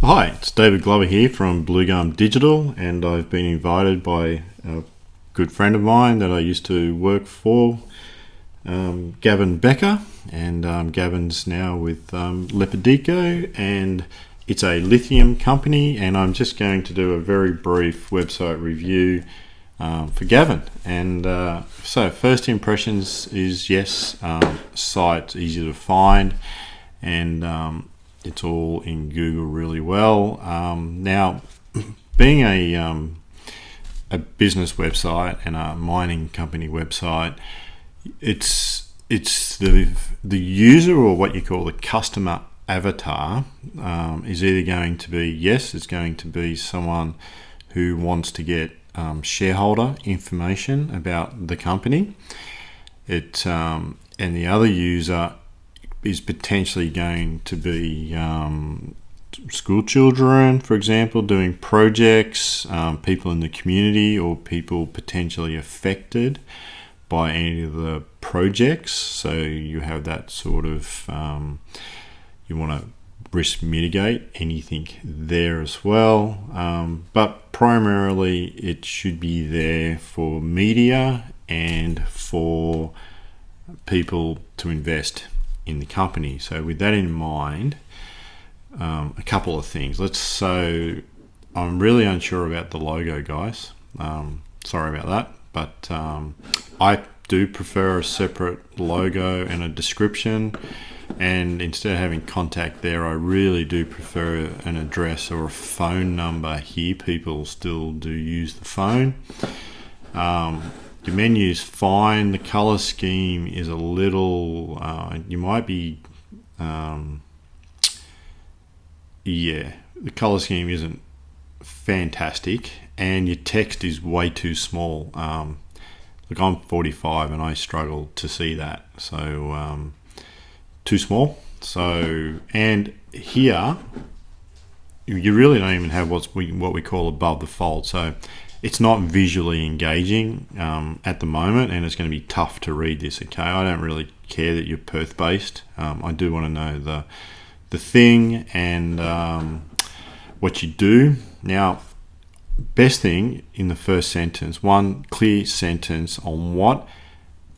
Hi, it's David Glover here from Bluegum Digital, and I've been invited by a good friend of mine that I used to work for, Gavin Becker, and Gavin's now with Lepidico, and it's a lithium company, and I'm just going to do a very brief website review for Gavin. And so first impressions is yes, site's easy to find, and it's all in Google really well. Now, being a business website and a mining company website, it's the user, or what you call the customer avatar, is either going to be, yes, it's going to be someone who wants to get shareholder information about the company. And the other user is potentially going to be school children, for example, doing projects, people in the community, or people potentially affected by any of the projects. So you have that sort of, you want to risk mitigate anything there as well. But primarily it should be there for media and for people to invest in the company. So with that in mind, a couple of things. So I'm really unsure about the logo, guys. Sorry about that, but I do prefer a separate logo and a description, and instead of having contact there, I really do prefer an address or a phone number here. People still do use the phone. The menu's fine. The color scheme is a little, you might be, the color scheme isn't fantastic, and your text is way too small. Look, I'm 45 and I struggle to see that. So, too small. So, and here, you really don't even have what we call above the fold. So, it's not visually engaging at the moment, and it's going to be tough to read this. Okay, I don't really care that you're Perth based. I do want to know the thing and what you do. Now, best thing in the first sentence, one clear sentence on what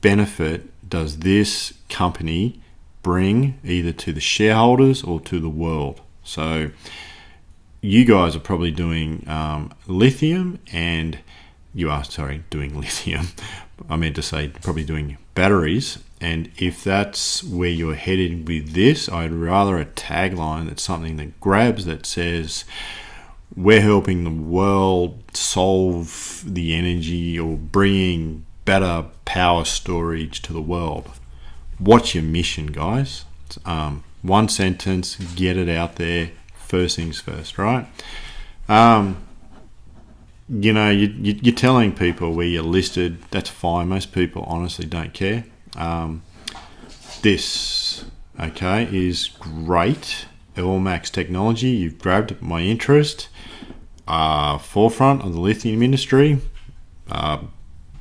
benefit does this company bring either to the shareholders or to the world. So you guys are probably doing lithium, and you are, doing lithium. I meant to say probably doing batteries. And if that's where you're headed with this, I'd rather a tagline that's something that grabs, that says, we're helping the world solve the energy, or bringing better power storage to the world. What's your mission, guys? One sentence, get it out there. First things first, right? You know, you're telling people where you're listed. That's fine. Most people honestly don't care. This, okay, is great. Max technology. You've grabbed my interest. Forefront of the lithium industry.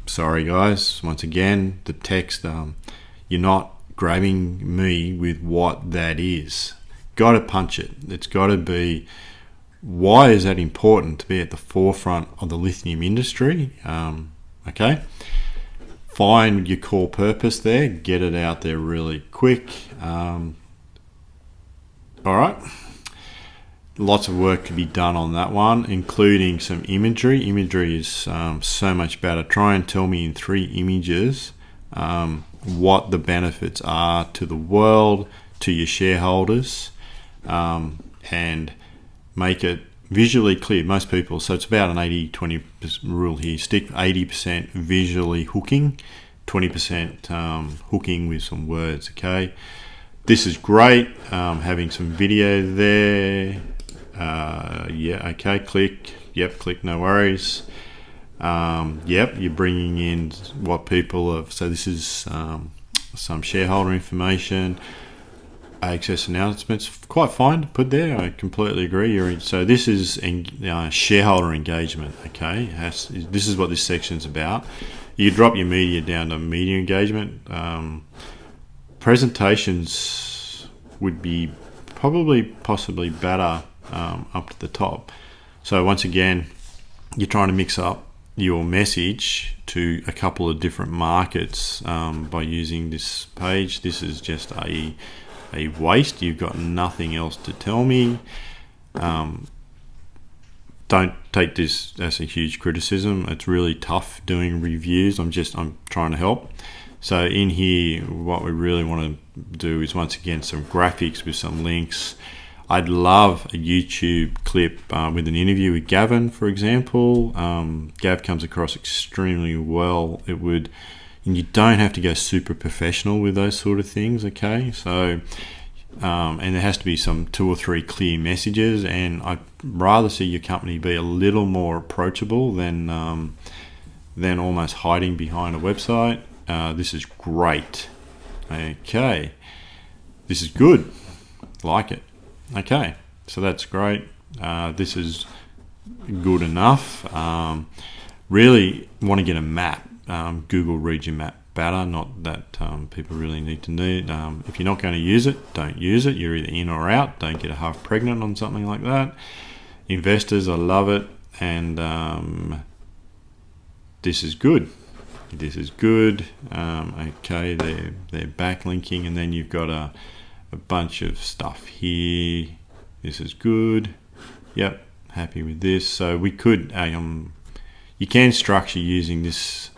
Sorry, guys. Once again, the text. You're not grabbing me with what that is. Got to punch it. It's got to be, why is that important to be at the forefront of the lithium industry? Okay, find your core purpose there, get it out there really quick. All right, lots of work to be done on that one, including some imagery. Imagery is so much better. Try and tell me in 3 images what the benefits are to the world, to your shareholders, and make it visually clear. Most people, so it's about an 80-20 rule here. Stick 80% visually hooking, 20% hooking with some words. Okay, this is great. Having some video there. Yeah, okay, click. Yep, click, no worries. Yep, you're bringing in what people have. So this is some shareholder information. Access announcements, quite fine to put there. I completely agree. So this is shareholder engagement. Okay, this is what this section's about. You drop your media down to media engagement. Presentations would be possibly better up to the top. So once again, you're trying to mix up your message to a couple of different markets by using this page. This is just a waste. You've got nothing else to tell me. Don't take this as a huge criticism. It's really tough doing reviews. I'm trying to help. So in here, what we really want to do is, once again, some graphics with some links. I'd love a YouTube clip with an interview with Gavin, for example. Gav comes across extremely well. And you don't have to go super professional with those sort of things, okay? So, and there has to be some 2 or 3 clear messages, and I'd rather see your company be a little more approachable than almost hiding behind a website. This is great. Okay, this is good. Like it. Okay, so that's great. This is good enough. Really want to get a map. Google reads your map better. Not that people really need to need. If you're not going to use it, don't use it. You're either in or out. Don't get a half pregnant on something like that. Investors, I love it, and this is good. This is good. Okay, they're backlinking, and then you've got a bunch of stuff here. This is good. Yep, happy with this. So we could you can structure using this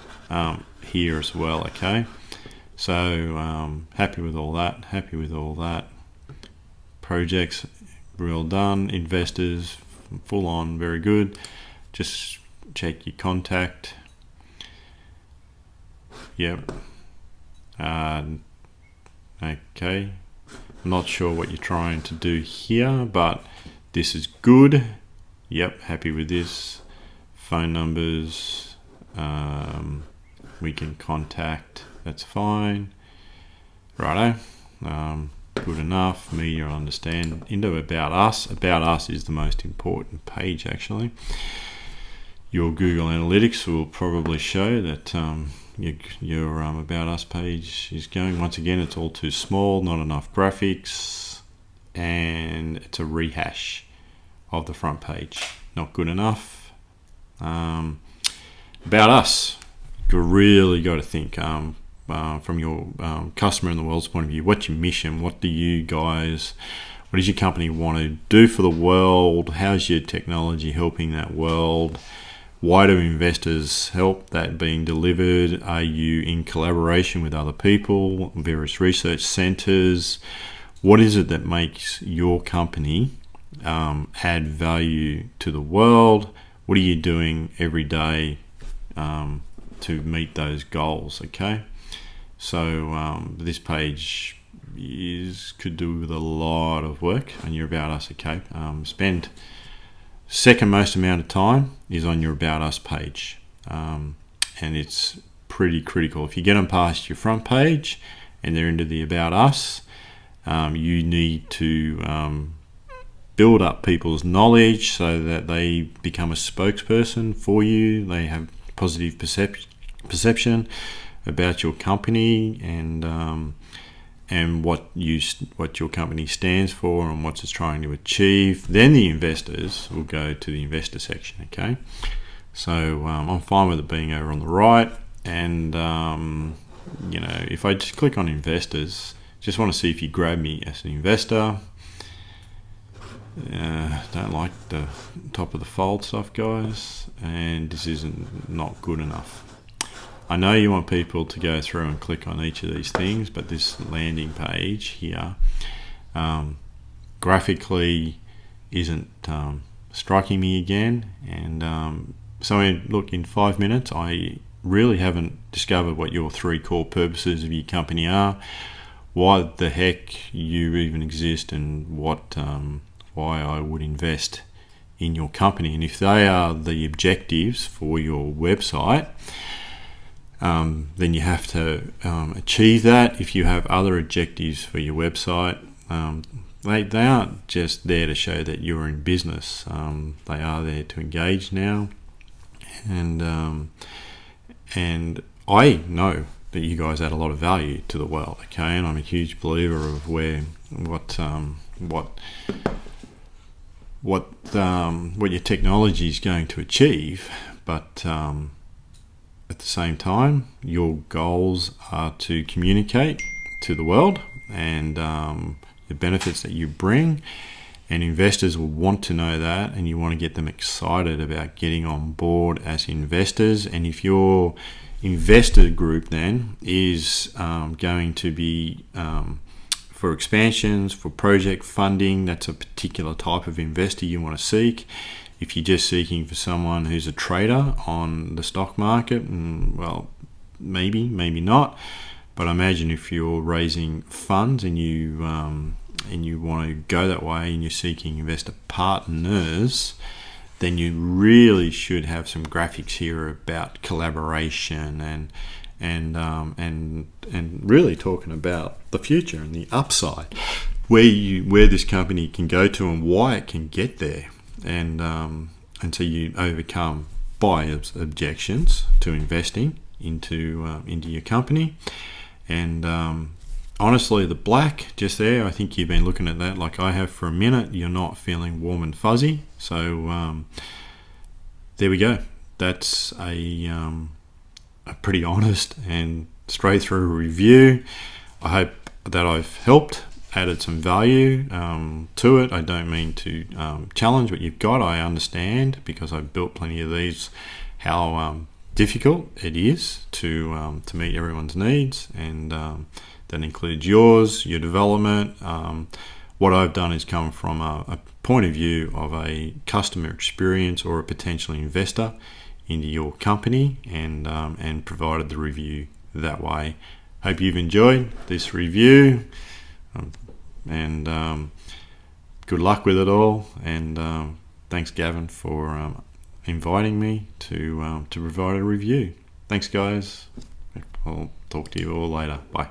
here as well. Okay, so happy with all that. Happy with all that. Projects, well done. Investors, full on, very good. Just check your contact. Yep. Okay. I'm not sure what you're trying to do here, but this is good. Yep, happy with this. Phone numbers, we can contact, that's fine. Righto, good enough. Media, I understand. Into About Us. About Us is the most important page, actually. Your Google Analytics will probably show that your About Us page is going. Once again, it's all too small, not enough graphics, and it's a rehash of the front page. Not good enough. About Us, you really got to think from your customer in the world's point of view. What's your mission? What does your company want to do for the world? How's your technology helping that world? Why do investors help that being delivered? Are you in collaboration with other people, various research centers? What is it that makes your company add value to the world? What are you doing every day to meet those goals? Okay, so this page could do with a lot of work on your About Us. Okay, spend second most amount of time is on your About Us page, and it's pretty critical. If you get them past your front page and they're into the About Us, you need to build up people's knowledge so that they become a spokesperson for you. They have positive perception about your company and what your company stands for and what it's trying to achieve. Then the investors will go to the investor section. Okay, so I'm fine with it being over on the right, and if I just click on investors, just want to see if you grab me as an investor. Don't like the top of the fold stuff, guys, and this isn't not good enough. I know you want people to go through and click on each of these things, but this landing page here graphically isn't striking me again, and so in 5 minutes I really haven't discovered what your 3 core purposes of your company are, why the heck you even exist, and why I would invest in your company. And if they are the objectives for your website, then you have to achieve that. If you have other objectives for your website, they aren't just there to show that you're in business. They are there to engage now, and I know that you guys add a lot of value to the world. Okay, and I'm a huge believer of what your technology is going to achieve, but at the same time, your goals are to communicate to the world and the benefits that you bring, and investors will want to know that, and you want to get them excited about getting on board as investors. And if your investor group then is going to be for expansions, for project funding, that's a particular type of investor you want to seek. If you're just seeking for someone who's a trader on the stock market, well, maybe not. But I imagine if you're raising funds and you want to go that way and you're seeking investor partners, then you really should have some graphics here about collaboration and really talking about the future and the upside, where this company can go to and why it can get there. And so you overcome buyers' objections to investing into your company. And honestly, the black just there, I think you've been looking at that like I have for a minute. You're not feeling warm and fuzzy. So there we go. That's a pretty honest and straight through review. I hope that I've helped, added some value to it. I don't mean to challenge what you've got. I understand, because I've built plenty of these, how difficult it is to meet everyone's needs, and that includes yours, your development. What I've done is come from a point of view of a customer experience or a potential investor into your company, and provided the review that way. Hope you've enjoyed this review, and good luck with it all. And thanks, Gavin, for inviting me to provide a review. Thanks, guys. I'll talk to you all later. Bye.